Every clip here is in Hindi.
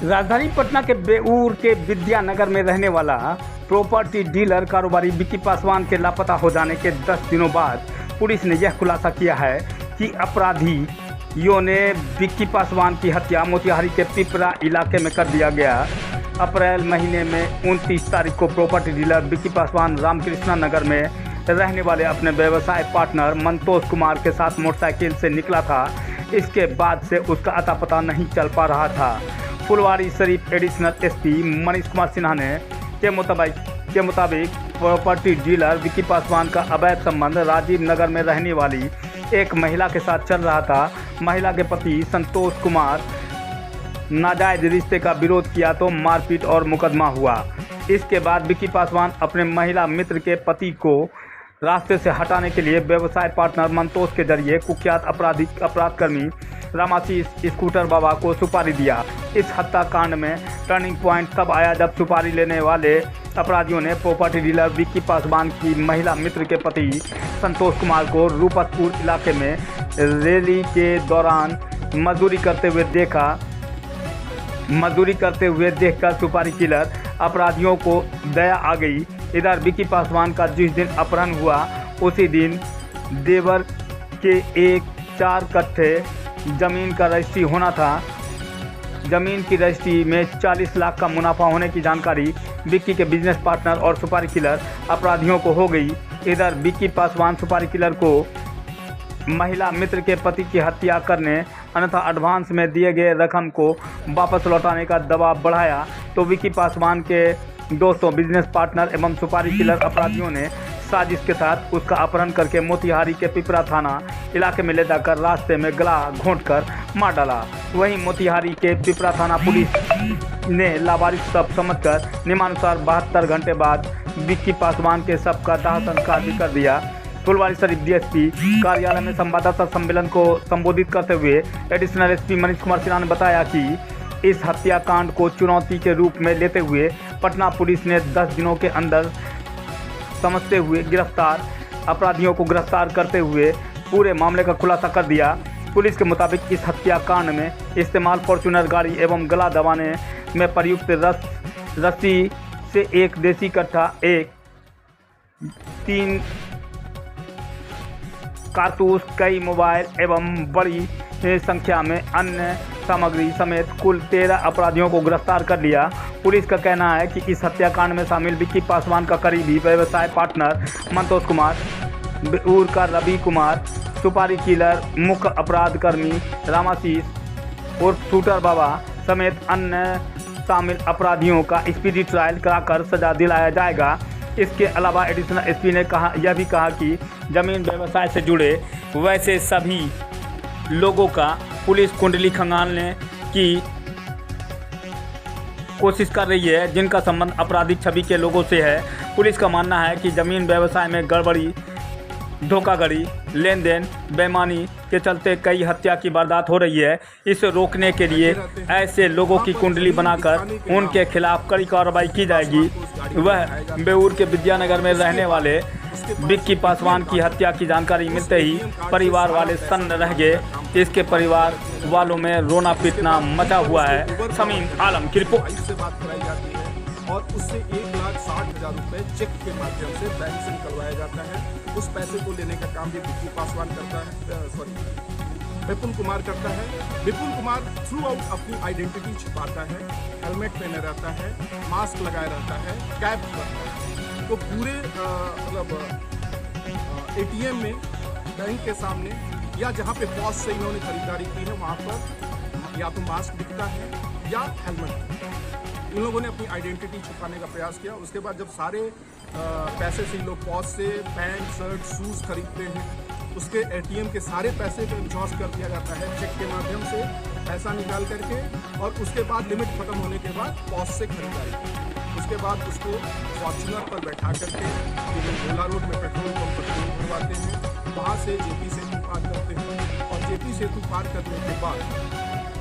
राजधानी पटना के बेऊर के विद्यानगर में रहने वाला प्रॉपर्टी डीलर कारोबारी विक्की पासवान के लापता हो जाने के 10 दिनों बाद पुलिस ने यह खुलासा किया है कि अपराधियों ने विक्की पासवान की हत्या मोतिहारी के पिपरा इलाके में कर दिया गया। अप्रैल महीने में 29 तारीख को प्रॉपर्टी डीलर विक्की पासवान रामकृष्णा नगर में रहने वाले अपने व्यवसाय पार्टनर मंतोष कुमार के साथ मोटरसाइकिल से निकला था। इसके बाद से उसका अता पता नहीं चल पा रहा था। फुलवारी शरीफ एडिशनल एसपी मनीष कुमार सिन्हा के मुताबिक प्रॉपर्टी डीलर विक्की पासवान का अवैध संबंध राजीव नगर में रहने वाली एक महिला के साथ चल रहा था। महिला के पति संतोष कुमार नाजायज रिश्ते का विरोध किया तो मारपीट और मुकदमा हुआ। इसके बाद विक्की पासवान अपने महिला मित्र के पति को रास्ते से हटाने के लिए व्यवसाय पार्टनर मंतोष के जरिए कुख्यात अपराधकर्मी रामाशीष स्कूटर बाबा को सुपारी दिया। इस हत्याकांड में टर्निंग पॉइंट तब आया जब सुपारी लेने वाले अपराधियों ने प्रॉपर्टी डीलर विक्की पासवान की महिला मित्र के पति संतोष कुमार को रूपसपुर इलाके में रैली के दौरान मजदूरी करते हुए देखकर सुपारी किलर अपराधियों को दया आ गई। इधर विक्की पासवान का जिस दिन अपहरण हुआ उसी दिन देवर के एक 4 कट्ठे जमीन का रजिस्ट्री होना था। जमीन की रजिस्ट्री में 40 लाख का मुनाफा होने की जानकारी विक्की के बिजनेस पार्टनर और सुपारी किलर अपराधियों को हो गई। इधर विक्की पासवान सुपारी किलर को महिला मित्र के पति की हत्या करने अन्यथा एडवांस में दिए गए रकम को वापस लौटाने का दबाव बढ़ाया तो विक्की पासवान के दोस्तों, बिजनेस पार्टनर एवं सुपारी किलर अपराधियों ने साजिश के साथ उसका अपहरण करके मोतिहारी के पिपरा थाना इलाके में ले जाकर रास्ते में गला घोंटकर मार डाला। वहीं मोतिहारी के पिपरा थाना पुलिस ने लावारिस शव समझकर नियमानुसार 72 घंटे बाद विक्की पासवान के शव का दाह संस्कार भी कर दिया। फुलवारी शरीफ डीएसपी कार्यालय में संवाददाता सम्मेलन को संबोधित करते हुए एडिशनल एसपी मनीष कुमार सिन्हा ने बताया कि इस हत्याकांड को चुनौती के रूप में लेते हुए पटना पुलिस ने 10 दिनों के अंदर समझते हुए अपराधियों को गिरफ्तार करते हुए पूरे मामले का खुलासा कर दिया। पुलिस के मुताबिक इस हत्याकांड में इस्तेमाल फॉर्च्यूनर गाड़ी एवं गला दबाने में प्रयुक्त रस्सी से एक देसी कट्टा, 3 कारतूस, कई मोबाइल एवं बड़ी संख्या में अन्य सामग्री समेत कुल 13 अपराधियों को गिरफ्तार कर लिया। पुलिस का कहना है कि इस हत्याकांड में शामिल विक्की पासवान का करीबी व्यवसाय पार्टनर मंतोष कुमार, बेऊर का रवि कुमार, सुपारी किलर मुख्य अपराधकर्मी रामाशीष उर्फ शूटर बाबा समेत अन्य शामिल अपराधियों का स्पीडी ट्रायल कराकर सजा दिलाया जाएगा। इसके अलावा एडिशनल एसपी ने यह भी कहा कि जमीन व्यवसाय से जुड़े वैसे सभी लोगों का पुलिस कुंडली खंगालने की कोशिश कर रही है जिनका संबंध आपराधिक छवि के लोगों से है। पुलिस का मानना है कि जमीन व्यवसाय में गड़बड़ी, धोखाधड़ी, लेन देन, बेईमानी के चलते कई हत्या की वारदात हो रही है। इसे रोकने के लिए ऐसे लोगों की कुंडली बनाकर उनके खिलाफ कड़ी कार्रवाई की जाएगी। वह बेऊर के विद्यानगर में रहने वाले विक्की पासवान की हत्या की जानकारी मिलते ही परिवार वाले सन्न रह गए। इसके परिवार वालों में रोना पीटना मचा हुआ है। समीम आलम की रिपोर्ट। और उससे 1,60,000 रुपए चेक के माध्यम से बैंक से निकलवाया जाता है। उस पैसे को लेने का काम भी विक्की पासवान करता है, विपुल कुमार करता है। विपुल कुमार थ्रू आउट अपनी आइडेंटिटी छिपाता है, हेलमेट पहने रहता है, मास्क लगाए रहता है, कैप करता है। तो पूरे एटीएम में, बैंक के सामने या जहाँ पे पॉस से इन्होंने खरीदारी की है वहाँ पर या तो मास्क दिखता है या हेलमेट। इन लोगों ने अपनी आइडेंटिटी छुपाने का प्रयास किया। उसके बाद जब सारे पैसे से लोग पॉस से पैंट, शर्ट, शूज़ खरीदते हैं, उसके एटीएम के सारे पैसे को इंश्योर कर दिया जाता है चेक के माध्यम से पैसा निकाल करके, और उसके बाद लिमिट खत्म होने के बाद पॉस से खरीदारी। उसके बाद उसको फॉर्च्यूनर पर बैठा करके गोला रोड में पेट्रोल पंप पर तेल भरवाते हैं, वहाँ से जेपी सेतु पार करते हैं, और जेपी सेतु पार करने के बाद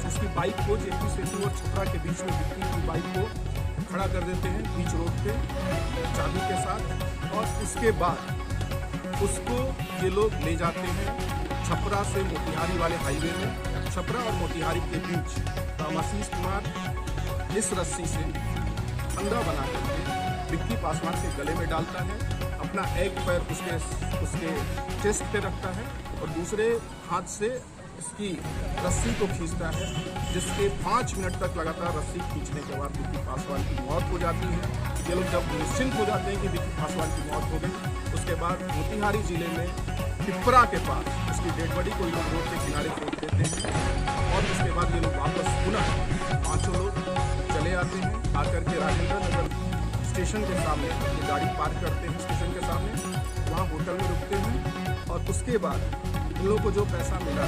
उसकी बाइक को जेपी सेतु और छपरा के बीच में विक्की की बाइक को खड़ा कर देते हैं बीच रोड पे चाबी के साथ, और उसके बाद उसको ये लोग ले जाते हैं छपरा से मोतिहारी वाले हाईवे में। छपरा और मोतिहारी के बीच रामाशीष कुमार इस रस्सी से फंदा बना करके विक्की पासवान के गले में डालता है, अपना एक पैर उसके चेस्ट पे रखता है और दूसरे हाथ से इसकी रस्सी को खींचता है, जिसके 5 मिनट तक लगातार रस्सी खींचने के बाद विक्की पासवान की मौत हो जाती है। ये लोग जब निश्चिंत हो जाते हैं कि विक्की पासवान की मौत हो गई, उसके बाद मोतिहारी जिले में पिपरा के पास उसकी डेड बॉडी को ये लोग रोड के किनारे फेंक देते हैं और उसके बाद ये लोग वापस पुनः 5 लोग चले आते हैं, आकर के राजेंद्र नगर स्टेशन के सामने अपनी गाड़ी पार्क करते हैं, स्टेशन के सामने वहाँ होटल में रुकते हैं और उसके बाद इन लोगों को जो पैसा मिला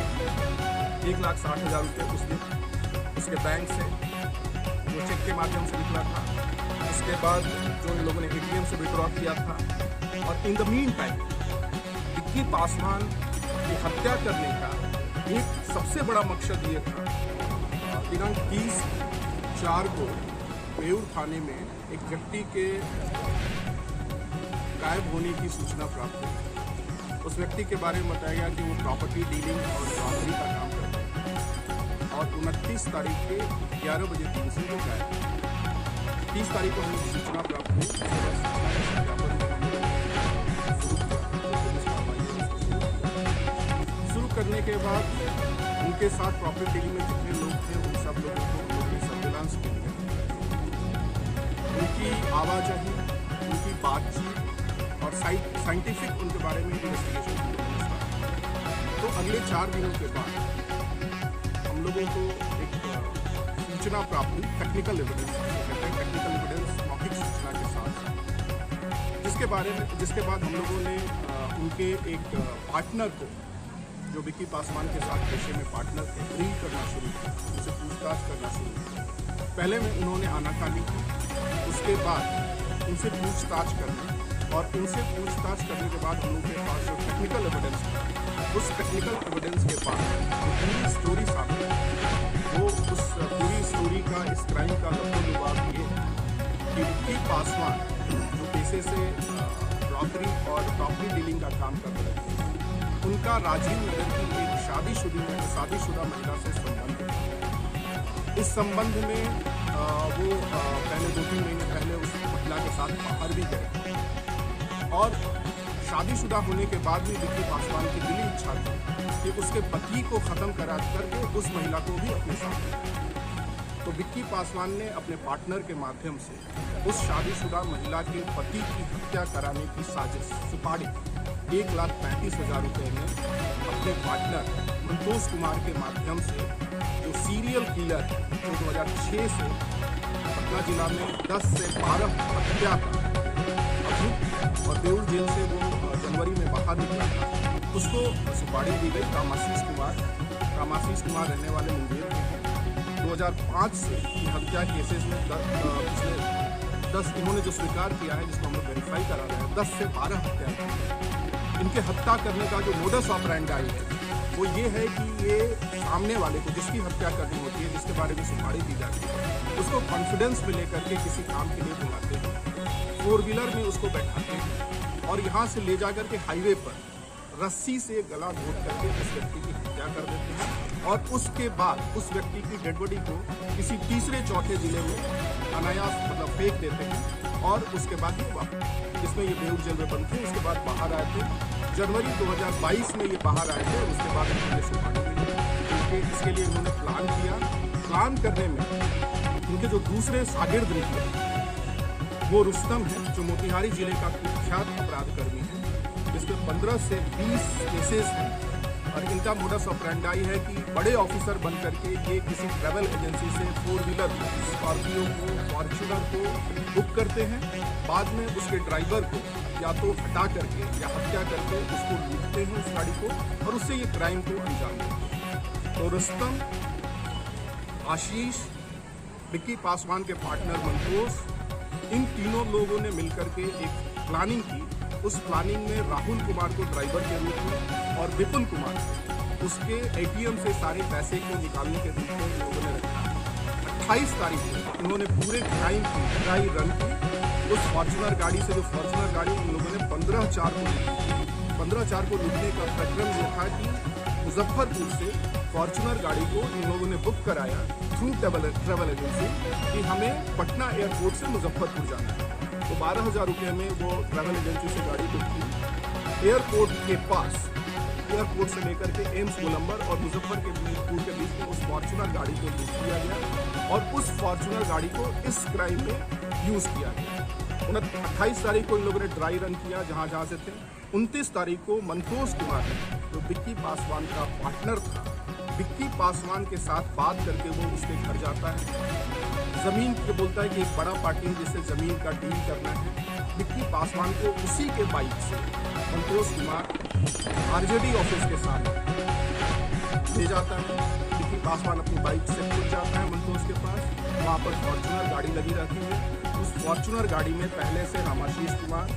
1,60,000 रुपये उसके बैंक से जो चेक के माध्यम से निकला था, उसके बाद जो इन लोगों ने ATM से विड्रॉ किया था। और in the mean time Vicky Paswan की हत्या करने का एक सबसे बड़ा मकसद ये था, दिनांक 30/4 को बेऊर थाने में एक व्यक्ति के गायब होने की सूचना प्राप्त हुई। उस व्यक्ति के बारे में बताया गया कि वो प्रॉपर्टी डीलिंग और रॉबरी का काम करते हैं और 29 तारीख के 11 बजे 3 से वो गायब। 30 तारीख को हमें सूचना प्राप्त हुई, शुरू करने के बाद उनके साथ प्रॉपर्टी डीलिंग में जितने लोग थे उन सब लोगों को हम लोग ने सर्विलांस के लिए उनकी आवाजाही, उनकी बातचीत और साइंटिफिक उनके बारे में इन्वेस्टिगेशन तो अगले 4 दिनों के बाद हम लोगों को एक सूचना प्राप्त हुई, टेक्निकल एविडेंस मौखिक सूचना के साथ, जिसके बाद हम लोगों ने उनके एक पार्टनर को, जो विक्की पासवान के साथ पेशे में पार्टनर थे, ड्रिल करना शुरू किया, उनसे पूछताछ करना शुरू किया। पहले में उन्होंने आनाकानी की, उसके बाद उनसे पूछताछ करना और उनसे पूछताछ करने के बाद हम लोग के पास जो टेक्निकल एविडेंस था, उस टेक्निकल एविडेंस के बाद जो पूरी स्टोरी सामने वो उस पूरी स्टोरी का, इस क्राइम का लुभाव ये कि विक्की पासवान जो पेशे से रॉबरी और प्रॉपर्टी डीलिंग का काम कर रहे थे, उनका राजीव नगर की एक शादीशुदा महिला से संबंध है। इस संबंध में वो पहले 2-3 महीने पहले उस महिला के साथ बाहर भी गए और शादीशुदा होने के बाद भी विक्की पासवान की दिली इच्छा थी कि उसके पति को ख़त्म करा करके उस महिला को भी अपने साथ ले। तो विक्की पासवान ने अपने पार्टनर के माध्यम से उस शादीशुदा महिला के पति की हत्या कराने की साजिश सुपारी 1,35,000 रुपये में अपने पार्टनर संतोष कुमार के माध्यम से, जो सीरियल किलर है, जो 2006 से पटना जिला में 10 से 12 हत्या का अभियुक्त और बेऊर जेल से वो जनवरी में बाहर निकला था, उसको सुपारी दी गई। कामाशीष कुमार रहने वाले मुंगेर के हैं। 2005 से हत्या केसेस में पिछले 10 इन्होंने जो स्वीकार किया है, जिसको हम लोग वेरीफाई करा रहे हैं, 10 से 12 हत्या। इनके हत्या करने का जो मोडस ऑपरेंडाई है वो ये है कि ये सामने वाले को जिसकी हत्या करनी होती है, जिसके बारे में सुपारी दी जाती है, उसको कॉन्फिडेंस में लेकर के किसी काम के लिए बुलाते हैं, 4 व्हीलर में उसको बैठाते हैं और यहाँ से ले जाकर के हाईवे पर रस्सी से गला घोट करके उस व्यक्ति की हत्या कर देते हैं और उसके बाद उस व्यक्ति की डेड बॉडी को किसी तीसरे-चौथे जिले में अनायास फेंक देते हैं और उसके बाद जिसमें ये बेऊर जेल में बंद थे, उसके बाद बाहर आए थे। जनवरी 2022 में ये बाहर आए थे और उसके बाद इन्होंने सुपारी मिली। इसके लिए इन्होंने प्लान किया। प्लान करने में इनके जो दूसरे शागिर्द निकले वो रुस्तम है, जो मोतिहारी जिले का कुख्यात अपराधकर्मी है, जिसमें 15 से 20 केसेस हैं और इनका मोडस ऑपरेंडाई है कि बड़े ऑफिसर बन करके ये किसी ट्रैवल एजेंसी से 4 व्हीलर स्कॉर्पियो को, फॉर्च्यूनर को बुक करते हैं, बाद में उसके ड्राइवर को या तो हटा करके या हत्या करके उसको लूटते हैं, उस गाड़ी को, और उससे ये क्राइम को अंजाम देते हैं। तो रुस्तम, आशीष, विक्की पासवान के पार्टनर मंतोष, इन तीनों लोगों ने मिलकर के एक प्लानिंग की। उस प्लानिंग में राहुल कुमार को ड्राइवर के रूप में और विपुल कुमार उसके ATM से सारे पैसे को निकालने के रूप में लोगों ने रखा। 28 तारीख को इन्होंने पूरे क्राइम की ड्राई रन की। उस फॉर्च्यूनर गाड़ी से, जो फॉर्च्यूनर गाड़ी इन लोगों ने 15/4 को लूटी। 15/4 को लूटने का प्रक्रम ये था कि मुजफ्फरपुर से फॉर्च्यूनर गाड़ी को इन लोगों ने बुक कराया थ्रू ट्रेवल एजेंसी कि हमें पटना एयरपोर्ट से मुजफ्फरपुर जाना है। तो 12,000 रुपये में वो ट्रैवल एजेंसी से गाड़ी बुक की। एयरपोर्ट के पास, एयरपोर्ट से लेकर के एम्स गोलंबर और मुजफ्फरपुर के बीच में उस फॉर्च्यूनर गाड़ी को बुक किया गया और उस फॉर्च्यूनर गाड़ी को इस क्राइम में यूज़ किया गया। 28 तारीख को इन लोगों ने ड्राई रन किया जहाँ से थे। 29 तारीख को मंतोष कुमार जो विक्की पासवान का पार्टनर था, विक्की पासवान के साथ बात करके वो उसके घर जाता है। ज़मीन के बोलता है कि एक बड़ा पार्टी जिससे ज़मीन का डील करना है। विक्की पासवान को उसी के बाइक से मंतोष कुमार आरजेडी ऑफिस के साथ ले जाता है। विक्की पासवान अपनी बाइक से खुद जाता है मंतोष के पास। वहाँ पर फॉर्च्यूनर गाड़ी लगी रहती है। उस फॉर्च्यूनर गाड़ी में पहले से रामाशीष कुमार